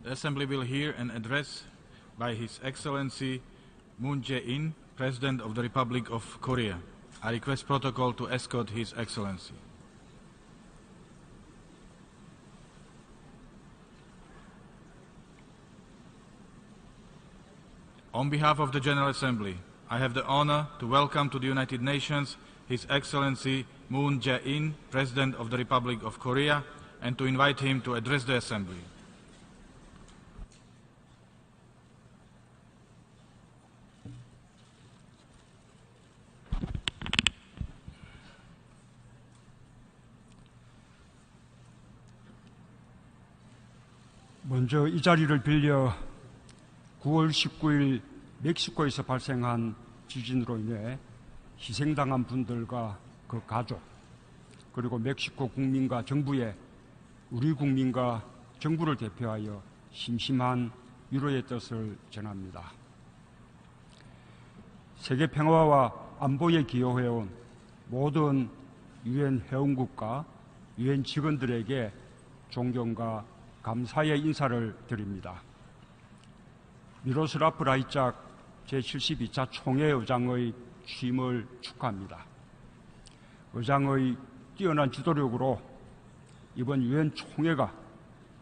The Assembly will hear an address by His Excellency Moon Jae-in, President of the Republic of Korea. I request protocol to escort His Excellency. On behalf of the General Assembly, I have the honor to welcome to the United Nations His Excellency Moon Jae-in, President of the Republic of Korea, and to invite him to address the Assembly. 먼저 이 자리를 빌려 9월 19일 멕시코에서 발생한 지진으로 인해 희생당한 분들과 그 가족, 그리고 멕시코 국민과 정부에 우리 국민과 정부를 대표하여 심심한 위로의 뜻을 전합니다. 세계 평화와 안보에 기여해온 모든 유엔 회원국과 유엔 직원들에게 존경과 감사의 인사를 드립니다. 미로슬라프 라이짝 제72차 총회의장의 취임을 축하합니다. 의장의 뛰어난 지도력으로 이번 유엔 총회가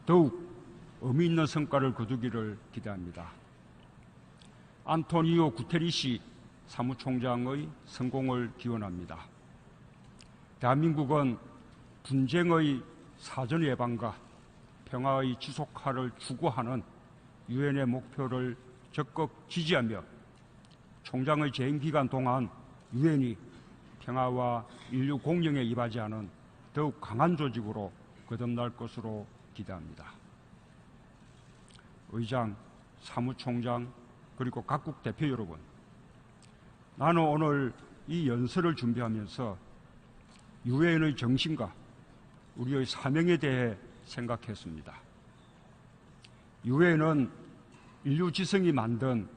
더욱 의미 있는 성과를 거두기를 기대합니다. 안토니오 구테리시 사무총장의 성공을 기원합니다. 대한민국은 분쟁의 사전 예방과 평화의 지속화를 추구하는 유엔의 목표를 적극 지지하며 총장의 재임 기간 동안 유엔이 평화와 인류 공영에 이바지하는 더욱 강한 조직으로 거듭날 것으로 기대합니다. 의장, 사무총장, 그리고 각국 대표 여러분, 나는 오늘 이 연설을 준비하면서 유엔의 정신과 우리의 사명에 대해 생각했습니다. 유엔은 인류 지성이 만든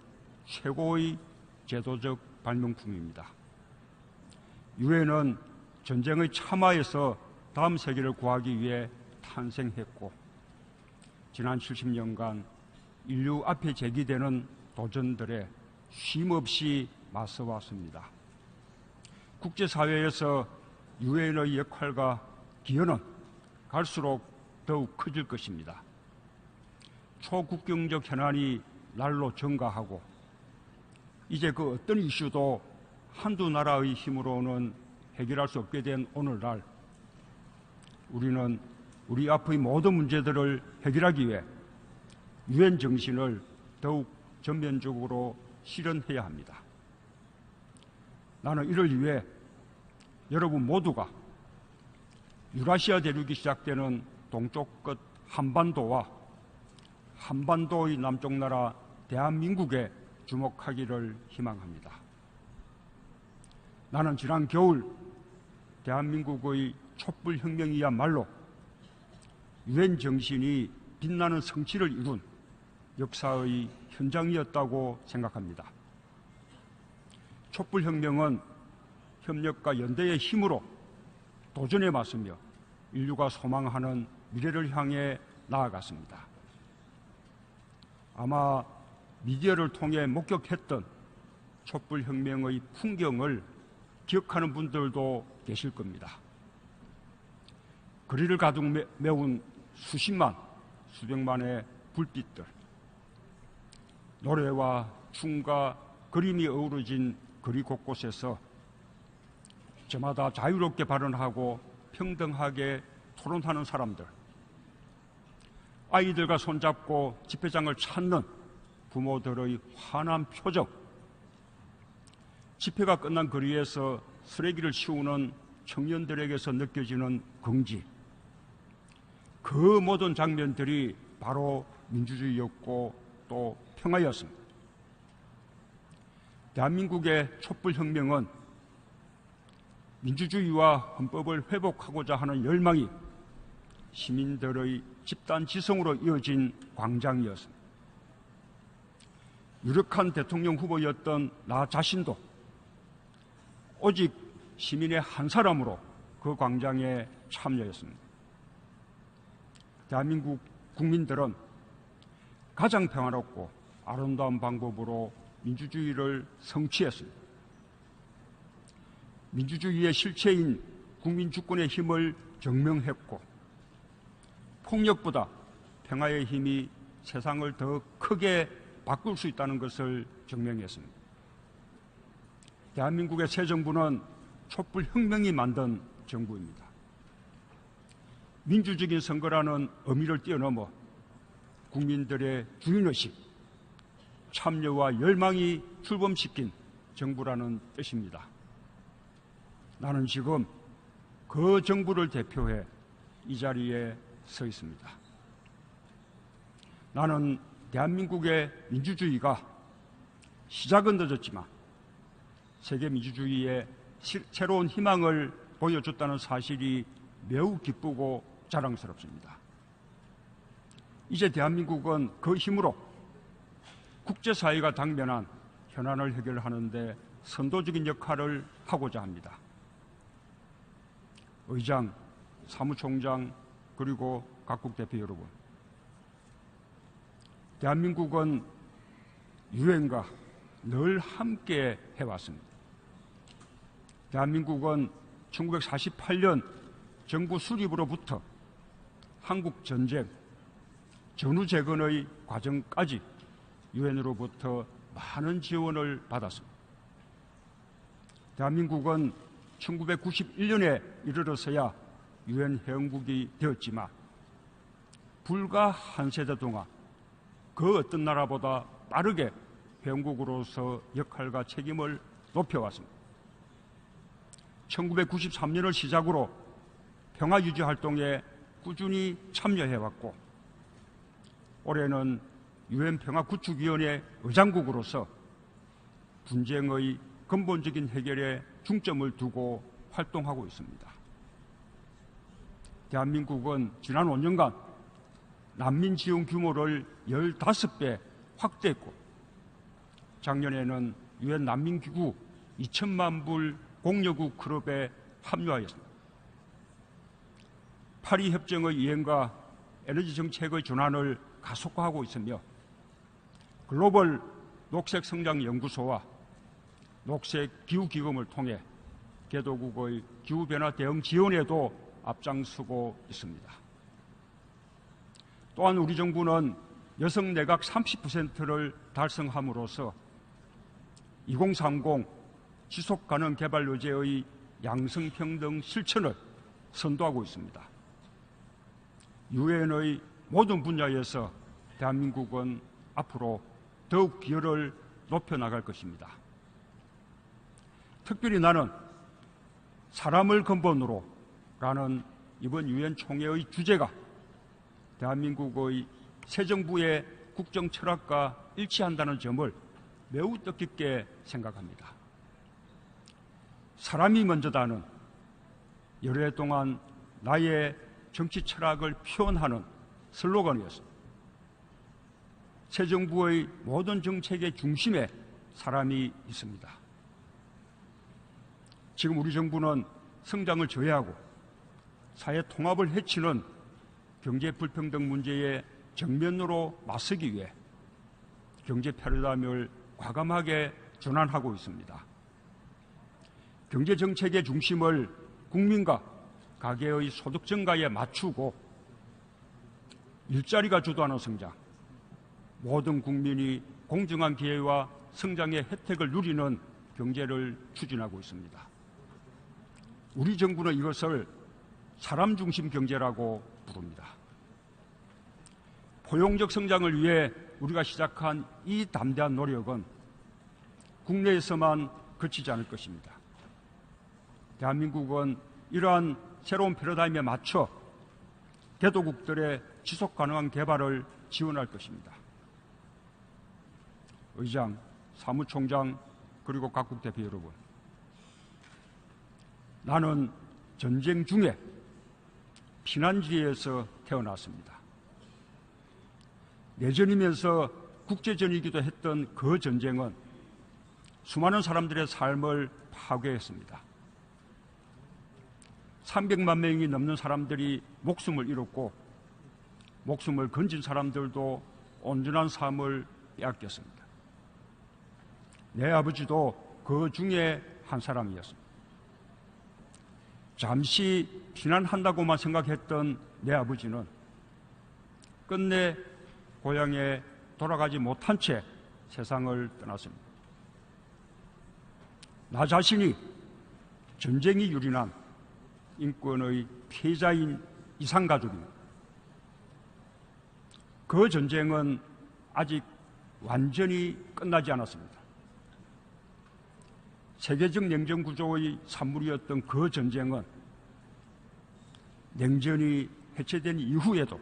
최고의 제도적 발명품입니다. 유엔은 전쟁의 참화에서 다음 세계를 구하기 위해 탄생했고, 지난 70년간 인류 앞에 제기되는 도전들에 쉼없이 맞서왔습니다. 국제사회에서 유엔의 역할과 기여는 갈수록 더욱 커질 것입니다. 초국경적 현안이 날로 증가하고 이제 그 어떤 이슈도 한두 나라의 힘으로는 해결할 수 없게 된 오늘날, 우리는 우리 앞의 모든 문제들을 해결하기 위해 유엔 정신을 더욱 전면적으로 실현해야 합니다. 나는 이를 위해 여러분 모두가 유라시아 대륙이 시작되는 동쪽 끝 한반도와 한반도의 남쪽 나라 대한민국에 주목하기를 희망합니다. 나는 지난 겨울 대한민국의 촛불혁명이야말로 유엔 정신이 빛나는 성취를 이룬 역사의 현장이었다고 생각합니다. 촛불혁명은 협력과 연대의 힘으로 도전에 맞서며 인류가 소망하는 미래를 향해 나아갔습니다. 아마 미디어를 통해 목격했던 촛불혁명의 풍경을 기억하는 분들도 계실 겁니다. 거리를 가득 메운 수십만, 수백만의 불빛들, 노래와 춤과 그림이 어우러진 거리 곳곳에서 저마다 자유롭게 발언하고 평등하게 토론하는 사람들, 아이들과 손잡고 집회장을 찾는 부모들의 환한 표정, 집회가 끝난 거리에서 쓰레기를 치우는 청년들에게서 느껴지는 긍지, 그 모든 장면들이 바로 민주주의였고 또 평화였습니다. 대한민국의 촛불혁명은 민주주의와 헌법을 회복하고자 하는 열망이 시민들의 집단 지성으로 이어진 광장이었습니다. 유력한 대통령 후보였던 나 자신도 오직 시민의 한 사람으로 그 광장에 참여했습니다. 대한민국 국민들은 가장 평화롭고 아름다운 방법으로 민주주의를 성취했습니다. 민주주의의 실체인 국민주권의 힘을 증명했고 폭력보다 평화의 힘이 세상을 더 크게 바꿀 수 있다는 것을 증명했습니다. 대한민국의 새 정부는 촛불혁명이 만든 정부입니다. 민주적인 선거라는 의미를 뛰어넘어 국민들의 주인의식, 참여와 열망이 출범시킨 정부라는 뜻입니다. 나는 지금 그 정부를 대표해 이 자리에 서 있습니다. 나는 대한민국의 민주주의가 시작은 늦었지만 세계 민주주의의 새로운 희망을 보여줬다는 사실이 매우 기쁘고 자랑스럽습니다. 이제 대한민국은 그 힘으로 국제사회가 당면한 현안을 해결하는 데 선도적인 역할을 하고자 합니다. 의장, 사무총장, 그리고 각국 대표 여러분, 대한민국은 유엔과 늘 함께 해왔습니다. 대한민국은 1948년 정부 수립으로부터 한국 전쟁, 전후 재건의 과정까지 유엔으로부터 많은 지원을 받았습니다. 대한민국은 1991년에 이르러서야 유엔 회원국이 되었지만 불과 한 세대 동안 그 어떤 나라보다 빠르게 회원국으로서 역할과 책임을 높여왔습니다. 1993년을 시작으로 평화유지 활동에 꾸준히 참여해왔고 올해는 유엔 평화구축위원회 의장국으로서 분쟁의 근본적인 해결에 중점을 두고 활동하고 있습니다. 대한민국은 지난 5년간 난민 지원 규모를 15배 확대했고 작년에는 유엔 난민기구 2천만 불 공여국 클럽에 합류하였습니다. 파리 협정의 이행과 에너지 정책의 전환을 가속화하고 있으며 글로벌 녹색성장연구소와 녹색기후기금을 통해 개도국의 기후변화 대응 지원에도 앞장서고 있습니다. 또한 우리 정부는 여성 내각 30%를 달성함으로써 2030 지속가능 개발 의제의 양성평등 실천을 선도하고 있습니다. 유엔의 모든 분야에서 대한민국은 앞으로 더욱 기여를 높여나갈 것입니다. 특별히 나는 사람을 근본으로 라는 이번 유엔 총회의 주제가 대한민국의 새 정부의 국정 철학과 일치한다는 점을 매우 뜻깊게 생각합니다. 사람이 먼저다는 여러 해 동안 나의 정치 철학을 표현하는 슬로건이었습니다. 새 정부의 모든 정책의 중심에 사람이 있습니다. 지금 우리 정부는 성장을 저해하고 사회 통합을 해치는 경제 불평등 문제에 정면으로 맞서기 위해 경제 패러다임을 과감하게 전환하고 있습니다. 경제 정책의 중심을 국민과 가계의 소득 증가에 맞추고 일자리가 주도하는 성장, 모든 국민이 공정한 기회와 성장의 혜택을 누리는 경제를 추진하고 있습니다. 우리 정부는 이것을 사람 중심 경제라고 부릅니다. 포용적 성장을 위해 우리가 시작한 이 담대한 노력은 국내에서만 그치지 않을 것입니다. 대한민국은 이러한 새로운 패러다임에 맞춰 개도국들의 지속 가능한 개발을 지원할 것입니다. 의장, 사무총장, 그리고 각국 대표 여러분, 나는 전쟁 중에 피난지에서 태어났습니다. 내전이면서 국제전이기도 했던 그 전쟁은 수많은 사람들의 삶을 파괴했습니다. 300만 명이 넘는 사람들이 목숨을 잃었고 목숨을 건진 사람들도 온전한 삶을 빼앗겼습니다. 내 아버지도 그 중에 한 사람이었습니다. 잠시 피난한다고만 생각했던 내 아버지는 끝내 고향에 돌아가지 못한 채 세상을 떠났습니다. 나 자신이 전쟁이 유린한 인권의 피해자인 이산가족입니다. 그 전쟁은 아직 완전히 끝나지 않았습니다. 세계적 냉전 구조의 산물이었던 그 전쟁은 냉전이 해체된 이후에도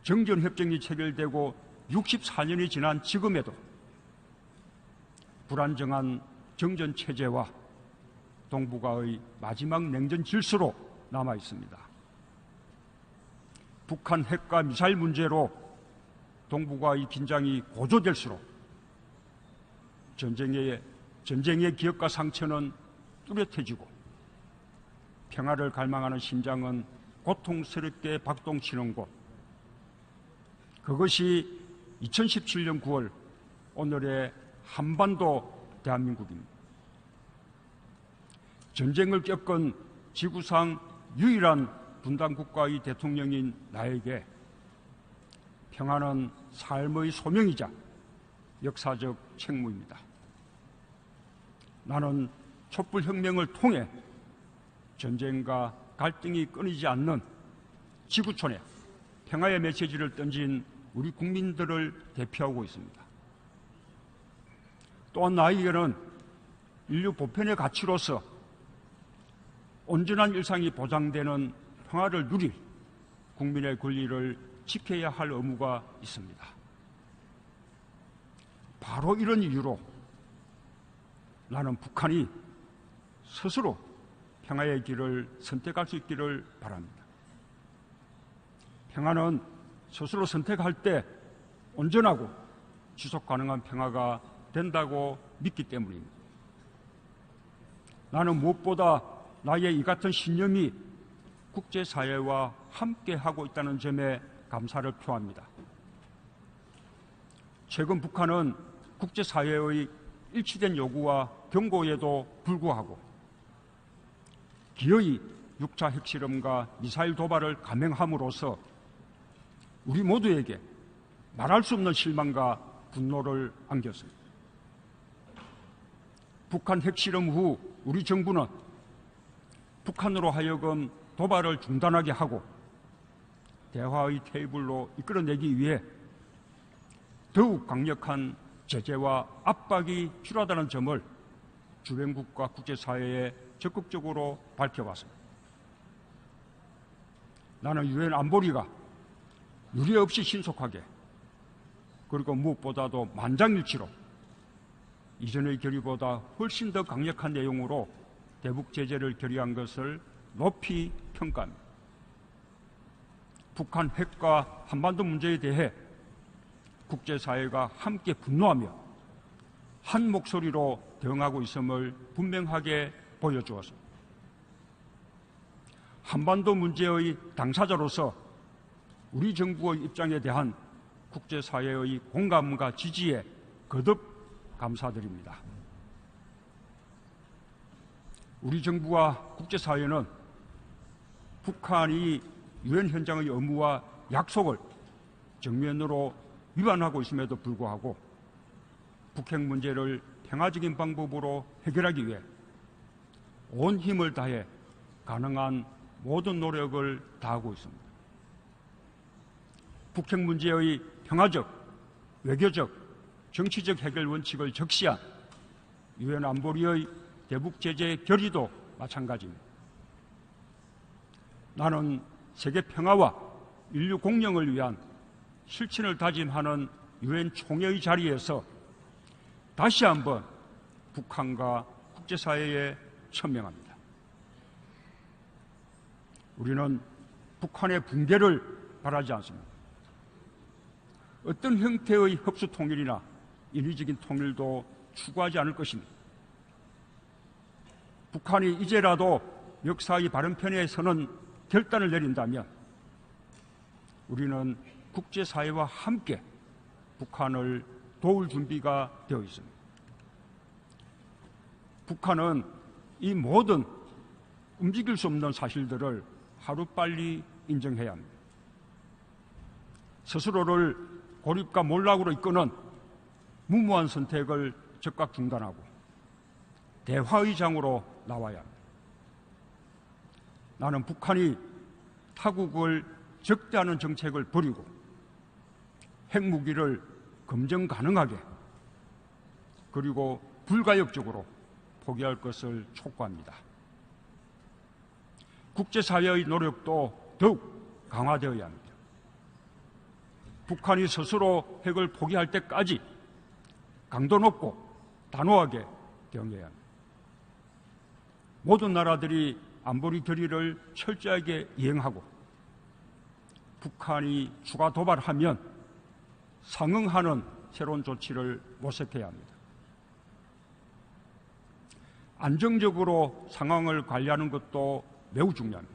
정전협정이 체결되고 64년이 지난 지금에도 불안정한 정전체제와 동북아의 마지막 냉전 질서로 남아 있습니다. 북한 핵과 미사일 문제로 동북아의 긴장이 고조될수록 전쟁의 기억과 상처는 뚜렷해지고 평화를 갈망하는 심장은 고통스럽게 박동치는 곳, 그것이 2017년 9월 오늘의 한반도 대한민국입니다. 전쟁을 겪은 지구상 유일한 분단국가의 대통령인 나에게 평화는 삶의 소명이자 역사적 책무입니다. 나는 촛불혁명을 통해 전쟁과 갈등이 끊이지 않는 지구촌에 평화의 메시지를 던진 우리 국민들을 대표하고 있습니다. 또한 나에게는 인류 보편의 가치로서 온전한 일상이 보장되는 평화를 누릴 국민의 권리를 지켜야 할 의무가 있습니다. 바로 이런 이유로 나는 북한이 스스로 평화의 길을 선택할 수 있기를 바랍니다. 평화는 스스로 선택할 때 온전하고 지속 가능한 평화가 된다고 믿기 때문입니다. 나는 무엇보다 나의 이 같은 신념이 국제사회와 함께하고 있다는 점에 감사를 표합니다. 최근 북한은 국제사회의 일치된 요구와 경고에도 불구하고 기어이 6차 핵실험과 미사일 도발을 감행함으로써 우리 모두에게 말할 수 없는 실망과 분노를 안겼습니다. 북한 핵실험 후 우리 정부는 북한으로 하여금 도발을 중단하게 하고 대화의 테이블로 이끌어내기 위해 더욱 강력한 제재와 압박이 필요하다는 점을 주변국과 국제사회에 적극적으로 밝혀왔습니다. 나는 유엔 안보리가 유례 없이 신속하게 그리고 무엇보다도 만장일치로 이전의 결의보다 훨씬 더 강력한 내용으로 대북 제재를 결의한 것을 높이 평가합니다. 북한 핵과 한반도 문제에 대해 국제사회가 함께 분노하며 한 목소리로 대응하고 있음을 분명하게 보여주었습니다. 한반도 문제의 당사자로서 우리 정부의 입장에 대한 국제사회의 공감과 지지에 거듭 감사드립니다. 우리 정부와 국제사회는 북한이 유엔 현장의 의무와 약속을 정면으로 위반하고 있음에도 불구하고 북핵 문제를 평화적인 방법으로 해결하기 위해 온 힘을 다해 가능한 모든 노력을 다하고 있습니다. 북핵 문제의 평화적, 외교적, 정치적 해결 원칙을 적시한 유엔 안보리의 대북 제재 결의도 마찬가지입니다. 나는 세계 평화와 인류 공영을 위한 실천을 다짐하는 유엔 총회의 자리에서 다시 한번 북한과 국제사회에 천명합니다. 우리는 북한의 붕괴를 바라지 않습니다. 어떤 형태의 흡수 통일이나 인위적인 통일도 추구하지 않을 것입니다. 북한이 이제라도 역사의 바른 편에 서는 결단을 내린다면 우리는 국제사회와 함께 북한을 도울 준비가 되어 있습니다. 북한은 이 모든 움직일 수 없는 사실들을 하루빨리 인정해야 합니다. 스스로를 고립과 몰락으로 이끄는 무모한 선택을 즉각 중단하고 대화의 장으로 나와야 합니다. 나는 북한이 타국을 적대하는 정책을 버리고 핵무기를 검증 가능하게 그리고 불가역적으로 포기할 것을 촉구합니다. 국제사회의 노력도 더욱 강화되어야 합니다. 북한이 스스로 핵을 포기할 때까지 강도 높고 단호하게 대응해야 합니다. 모든 나라들이 안보리 결의를 철저하게 이행하고 북한이 추가 도발하면 상응하는 새로운 조치를 모색해야 합니다. 안정적으로 상황을 관리하는 것도 매우 중요합니다.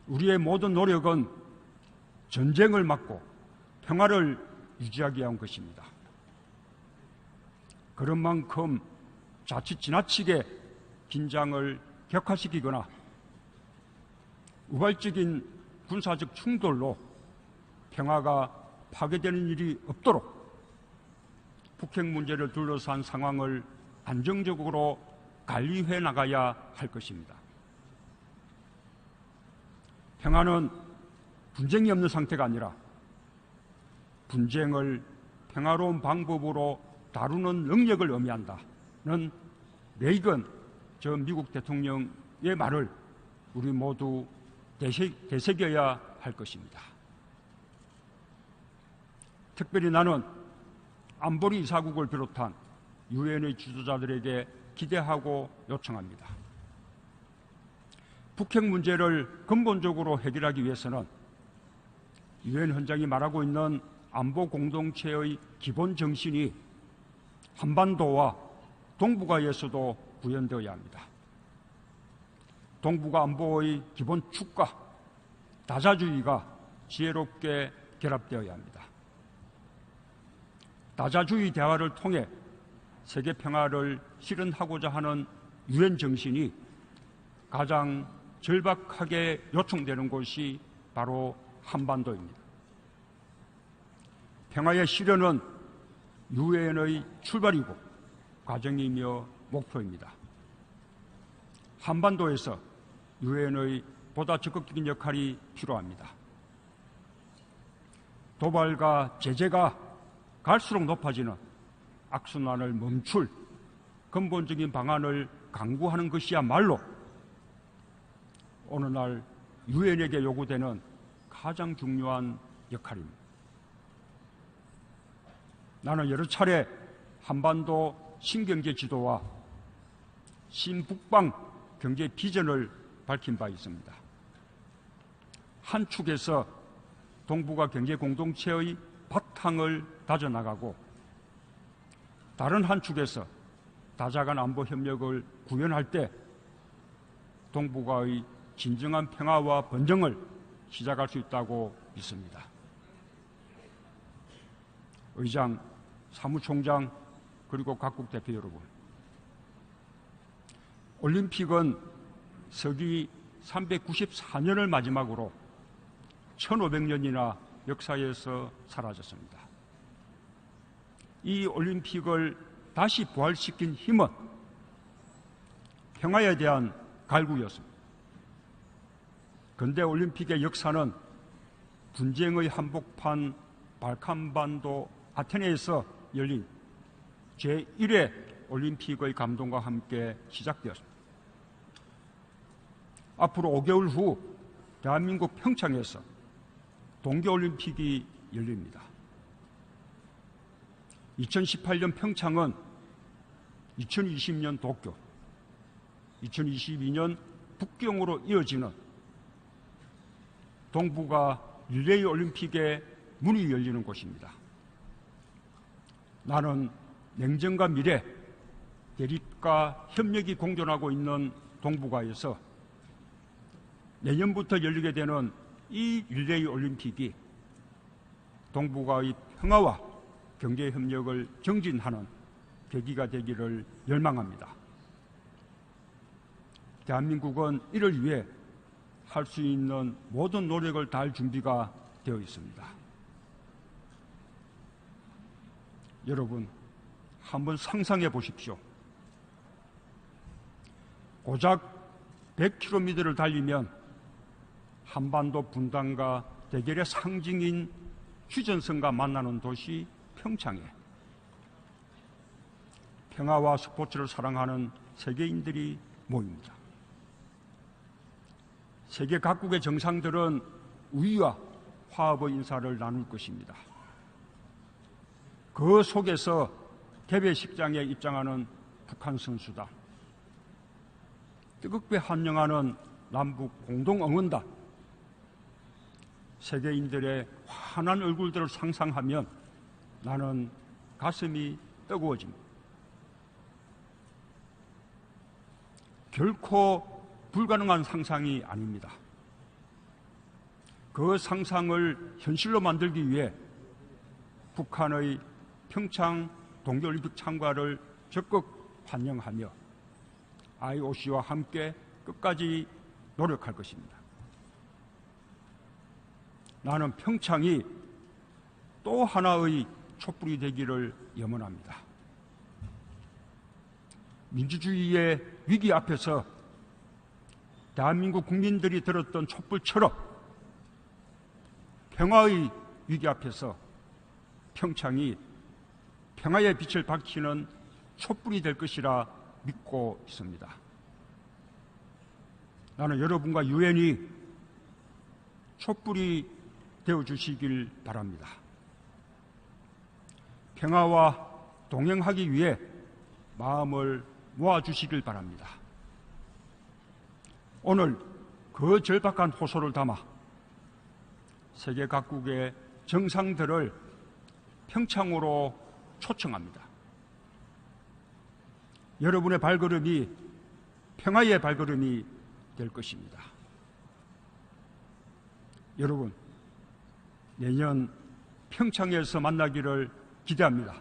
우리의 모든 노력은 전쟁을 막고 평화를 유지하기 위한 것입니다. 그런 만큼 자칫 지나치게 긴장을 격화시키거나 우발적인 군사적 충돌로 평화가 파괴되는 일이 없도록 북핵 문제를 둘러싼 상황을 안정적으로 관리해 나가야 할 것입니다. 평화는 분쟁이 없는 상태가 아니라 분쟁을 평화로운 방법으로 다루는 능력을 의미한다는 레이건 전 미국 대통령의 말을 우리 모두 되새겨야 할 것입니다. 특별히 나는 안보리 이사국을 비롯한 유엔의 지도자들에게 기대하고 요청합니다. 북핵 문제를 근본적으로 해결하기 위해서는 유엔 헌장이 말하고 있는 안보 공동체의 기본 정신이 한반도와 동북아에서도 구현되어야 합니다. 동북아 안보의 기본 축과 다자주의가 지혜롭게 결합되어야 합니다. 다자주의 대화를 통해 세계 평화를 실현하고자 하는 유엔 정신이 가장 절박하게 요청되는 곳이 바로 한반도입니다. 평화의 실현은 유엔의 출발이고 과정이며 목표입니다. 한반도에서 유엔의 보다 적극적인 역할이 필요합니다. 도발과 제재가 갈수록 높아지는 악순환을 멈출 근본적인 방안을 강구하는 것이야말로 오늘날 유엔에게 요구되는 가장 중요한 역할입니다. 나는 여러 차례 한반도 신경제 지도와 신북방 경제 비전을 밝힌 바 있습니다. 한 축에서 동북아 경제 공동체의 바탕을 다져나가고 다른 한 축에서 다자간 안보 협력을 구현할 때 동북아의 진정한 평화와 번영을 시작할 수 있다고 믿습니다. 의장, 사무총장, 그리고 각국 대표 여러분, 올림픽은 서기 394년을 마지막으로 1500년이나 역사에서 사라졌습니다. 이 올림픽을 다시 부활시킨 힘은 평화에 대한 갈구였습니다. 근대 올림픽의 역사는 분쟁의 한복판 발칸반도 아테네에서 열린 제1회 올림픽의 감동과 함께 시작되었습니다. 앞으로 5개월 후 대한민국 평창에서 동계올림픽이 열립니다. 2018년 평창은 2020년 도쿄, 2022년 북경으로 이어지는 동북아 릴레이 올림픽의 문이 열리는 곳입니다. 나는 냉전과 미래, 대립과 협력이 공존하고 있는 동북아에서 내년부터 열리게 되는 이 릴레이 올림픽이 동북아의 평화와 경제 협력을 정진하는 계기가 되기를 열망합니다. 대한민국은 이를 위해 할 수 있는 모든 노력을 다할 준비가 되어 있습니다. 여러분, 한번 상상해 보십시오. 고작 100km를 달리면 한반도 분단과 대결의 상징인 휴전선과 만나는 도시 평창에 평화와 스포츠를 사랑하는 세계인들이 모입니다. 세계 각국의 정상들은 우위와 화합의 인사를 나눌 것입니다. 그 속에서 개회식장에 입장하는 북한 선수단, 뜨겁게 환영하는 남북 공동응원단, 세계인들의 환한 얼굴들을 상상하면 나는 가슴이 뜨거워집니다. 결코 불가능한 상상이 아닙니다. 그 상상을 현실로 만들기 위해 북한의 평창 동계올림픽 참가를 적극 환영하며 IOC와 함께 끝까지 노력할 것입니다. 나는 평창이 또 하나의 촛불이 되기를 염원합니다. 민주주의의 위기 앞에서 대한민국 국민들이 들었던 촛불처럼 평화의 위기 앞에서 평창이 평화의 빛을 밝히는 촛불이 될 것이라 믿고 있습니다. 나는 여러분과 유엔이 촛불이 되어주시길 바랍니다. 평화와 동행하기 위해 마음을 모아주시길 바랍니다. 오늘 그 절박한 호소를 담아 세계 각국의 정상들을 평창으로 초청합니다. 여러분의 발걸음이 평화의 발걸음이 될 것입니다. 여러분, 내년 평창에서 만나기를 기대합니다.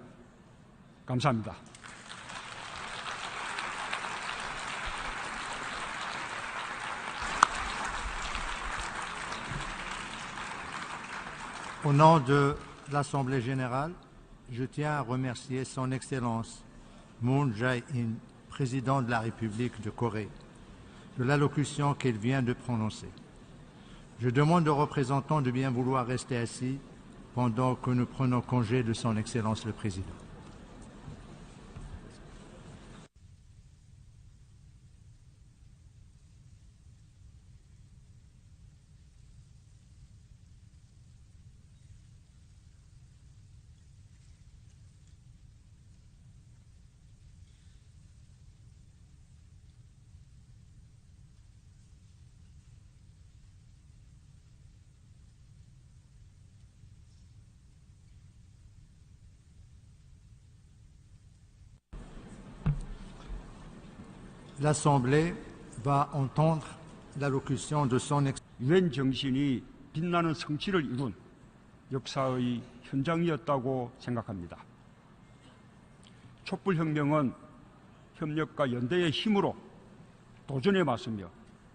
감사합니다. Au nom de l'Assemblée générale, je tiens à remercier Son Excellence Moon Jae-in, président de la République de Corée, de l'allocution qu'elle vient de prononcer. Je demande aux représentants de bien vouloir rester assis pendant que nous prenons congé de Son Excellence le Président. L'Assemblée va entendre l'allocution de son Excellence. 유엔 정신이 빛나는 성취를 이룬 역사의 현장이었다고 생각합니다. 촛불혁명은 협력과 연대의 힘으로 도전에 맞서며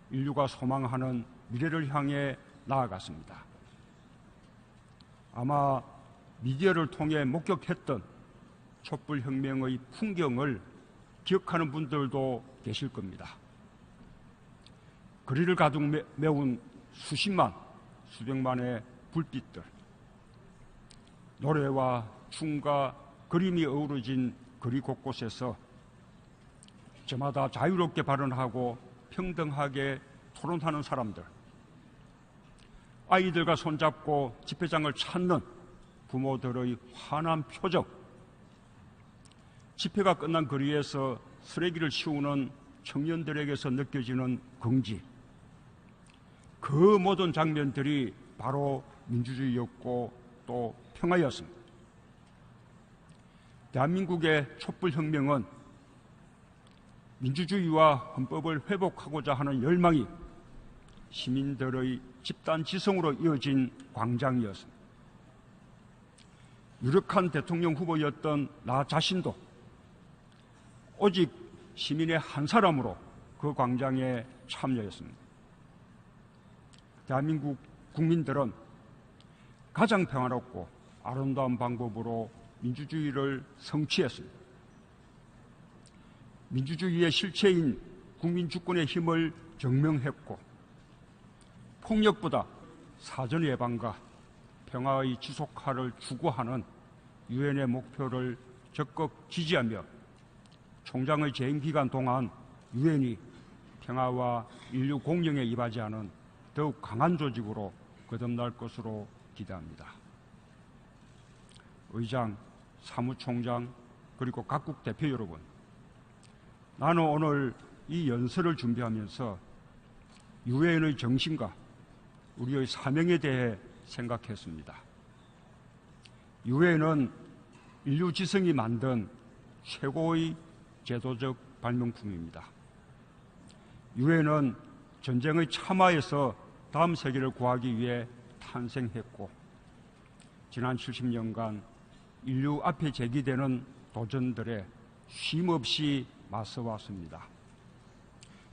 인류가 소망하는 미래를 향해 나아갔습니다. 아마 미디어를 통해 목격했던 촛불혁명의 풍경을 기억하는 분들도 계실 겁니다. 거리를 가득 메운 수십만, 수백만의 불빛들, 노래와 춤과 그림이 어우러진 거리 곳곳에서 저마다 자유롭게 발언하고 평등하게 토론하는 사람들, 아이들과 손잡고 집회장을 찾는 부모들의 환한 표정, 집회가 끝난 거리에서 쓰레기를 치우는 청년들에게서 느껴지는 긍지, 그 모든 장면들이 바로 민주주의였고 또 평화였습니다. 대한민국의 촛불혁명은 민주주의와 헌법을 회복하고자 하는 열망이 시민들의 집단 지성으로 이어진 광장이었습니다. 유력한 대통령 후보였던 나 자신도 오직 시민의 한 사람으로 그 광장에 참여했습니다. 대한민국 국민들은 가장 평화롭고 아름다운 방법으로 민주주의를 성취했습니다. 민주주의의 실체인 국민주권의 힘을 증명했고, 폭력보다 사전 예방과 평화의 지속화를 추구하는 유엔의 목표를 적극 지지하며 총장의 재임 기간 동안 유엔이 평화와 인류 공영에 이바지하는 더욱 강한 조직으로 거듭날 것으로 기대합니다. 의장, 사무총장, 그리고 각국 대표 여러분, 나는 오늘 이 연설을 준비하면서 유엔의 정신과 우리의 사명에 대해 생각했습니다. 유엔은 인류 지성이 만든 최고의 제도적 발명품입니다. 유엔은 전쟁의 참화에서 다음 세계를 구하기 위해 탄생했고, 지난 70년간 인류 앞에 제기되는 도전들에 쉼없이 맞서왔습니다.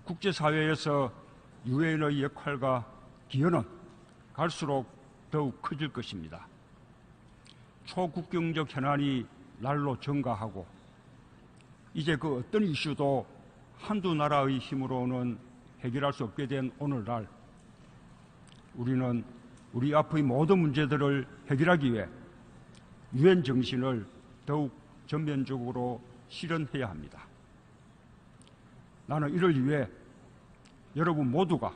국제사회에서 유엔의 역할과 기여는 갈수록 더욱 커질 것입니다. 초국경적 현안이 날로 증가하고, 이제 그 어떤 이슈도 한두 나라의 힘으로는 해결할 수 없게 된 오늘날, 우리는 우리 앞의 모든 문제들을 해결하기 위해 유엔 정신을 더욱 전면적으로 실현해야 합니다. 나는 이를 위해 여러분 모두가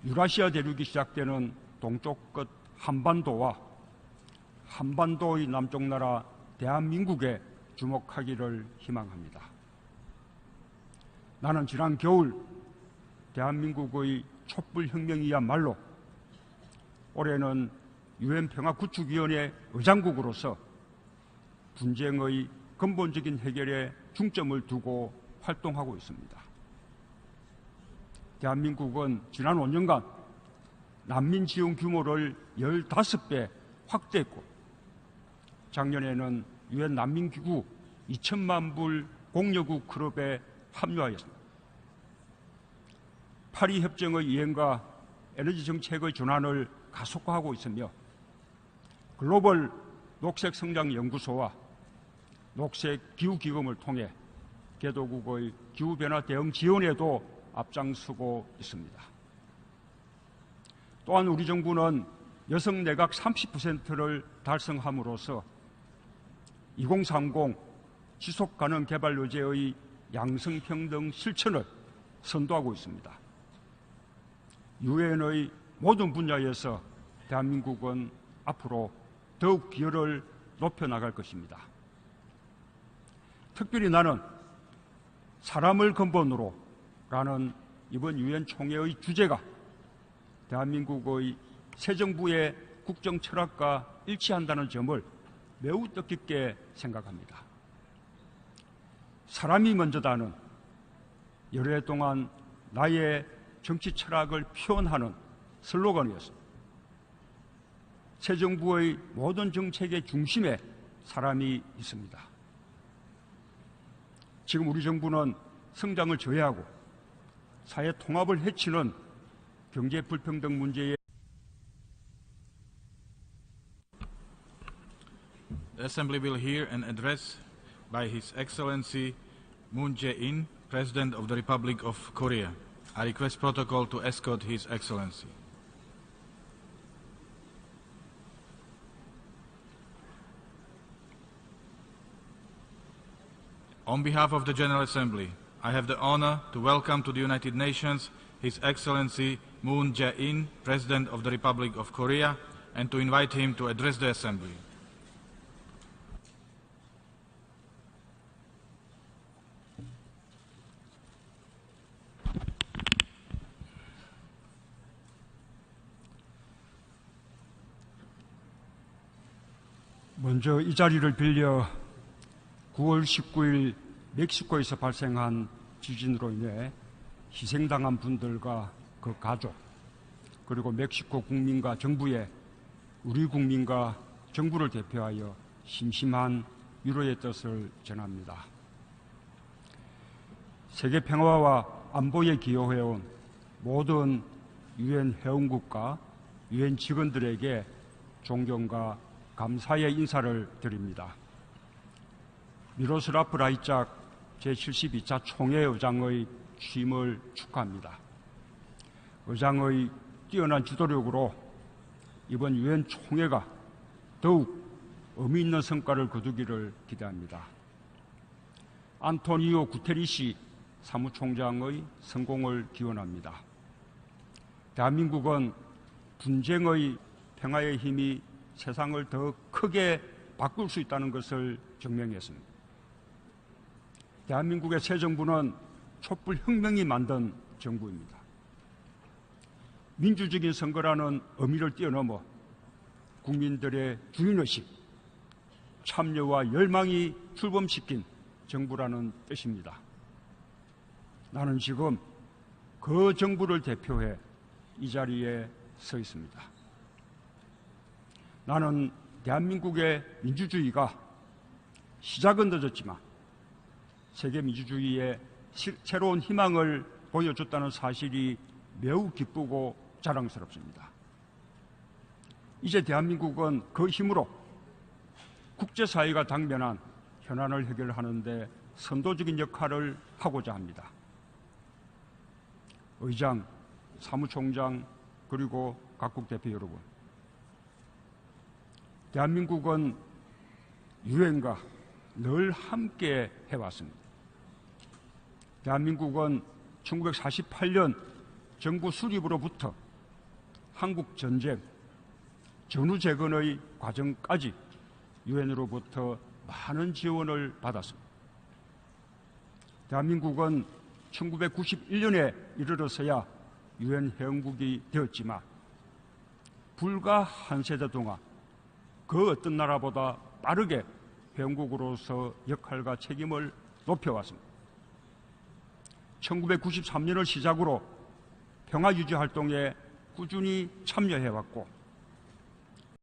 유라시아 대륙이 시작되는 동쪽 끝 한반도와 한반도의 남쪽 나라 대한민국에 주목하기를 희망합니다. 나는 지난 겨울 대한민국의 촛불혁명이야말로 올해는 유엔 평화구축위원회 의장국으로서 분쟁의 근본적인 해결에 중점을 두고 활동하고 있습니다. 대한민국은 지난 5년간 난민 지원 규모를 15배 확대했고, 작년에는 유엔 난민기구 2천만 불 공여국 클럽에 합류하였습니다. 파리 협정의 이행과 에너지 정책의 전환을 가속화하고 있으며, 글로벌 녹색성장연구소와 녹색기후기금을 통해 개도국의 기후변화 대응 지원에도 앞장서고 있습니다. 또한 우리 정부는 여성 내각 30%를 달성함으로써 2030 지속가능 개발 의제의 양성평등 실천을 선도하고 있습니다. 유엔의 모든 분야에서 대한민국은 앞으로 더욱 기여를 높여나갈 것입니다. 특별히 나는 사람을 근본으로 라는 이번 유엔 총회의 주제가 대한민국의 새 정부의 국정 철학과 일치한다는 점을 매우 뜻깊게 생각합니다. 사람이 먼저다는 여러 해 동안 나의 정치 철학을 표현하는 슬로건이었습니다. 새 정부의 모든 정책의 중심에 사람이 있습니다. 지금 우리 정부는 성장을 저해하고 사회 통합을 해치는 경제 불평등 문제에 The Assembly will hear an address by His Excellency Moon Jae-in, President of the Republic of Korea. I request protocol to escort His Excellency. On behalf of the General Assembly, I have the honor to welcome to the United Nations His Excellency Moon Jae-in, President of the Republic of Korea, and to invite him to address the Assembly. 먼저 이 자리를 빌려 9월 19일 멕시코에서 발생한 지진으로 인해 희생당한 분들과 그 가족, 그리고 멕시코 국민과 정부에 우리 국민과 정부를 대표하여 심심한 위로의 뜻을 전합니다. 세계 평화와 안보에 기여해온 모든 유엔 회원국과 유엔 직원들에게 존경과 감사의 인사를 드립니다. 미로슬라프 라이짝 제72차 총회 의장의 취임을 축하합니다. 의장의 뛰어난 지도력으로 이번 유엔 총회가 더욱 의미 있는 성과를 거두기를 기대합니다. 안토니오 구테리시 사무총장의 성공을 기원합니다. 대한민국은 분쟁의 평화의 힘이 세상을 더 크게 바꿀 수 있다는 것을 증명했습니다. 대한민국의 새 정부는 촛불혁명이 만든 정부입니다. 민주적인 선거라는 의미를 뛰어넘어 국민들의 주인의식, 참여와 열망이 출범시킨 정부라는 뜻입니다. 나는 지금 그 정부를 대표해 이 자리에 서 있습니다. 나는 대한민국의 민주주의가 시작은 늦었지만 세계 민주주의에 새로운 희망을 보여줬다는 사실이 매우 기쁘고 자랑스럽습니다. 이제 대한민국은 그 힘으로 국제사회가 당면한 현안을 해결하는 데 선도적인 역할을 하고자 합니다. 의장, 사무총장, 그리고 각국 대표 여러분, 대한민국은 유엔과 늘 함께 해왔습니다. 대한민국은 1948년 정부 수립으로부터 한국 전쟁, 전후 재건의 과정까지 유엔으로부터 많은 지원을 받았습니다. 대한민국은 1991년에 이르러서야 유엔 회원국이 되었지만 불과 한 세대 동안 그 어떤 나라보다 빠르게 회원국으로서 역할과 책임을 높여왔습니다. 1993년을 시작으로 평화유지 활동에 꾸준히 참여해왔고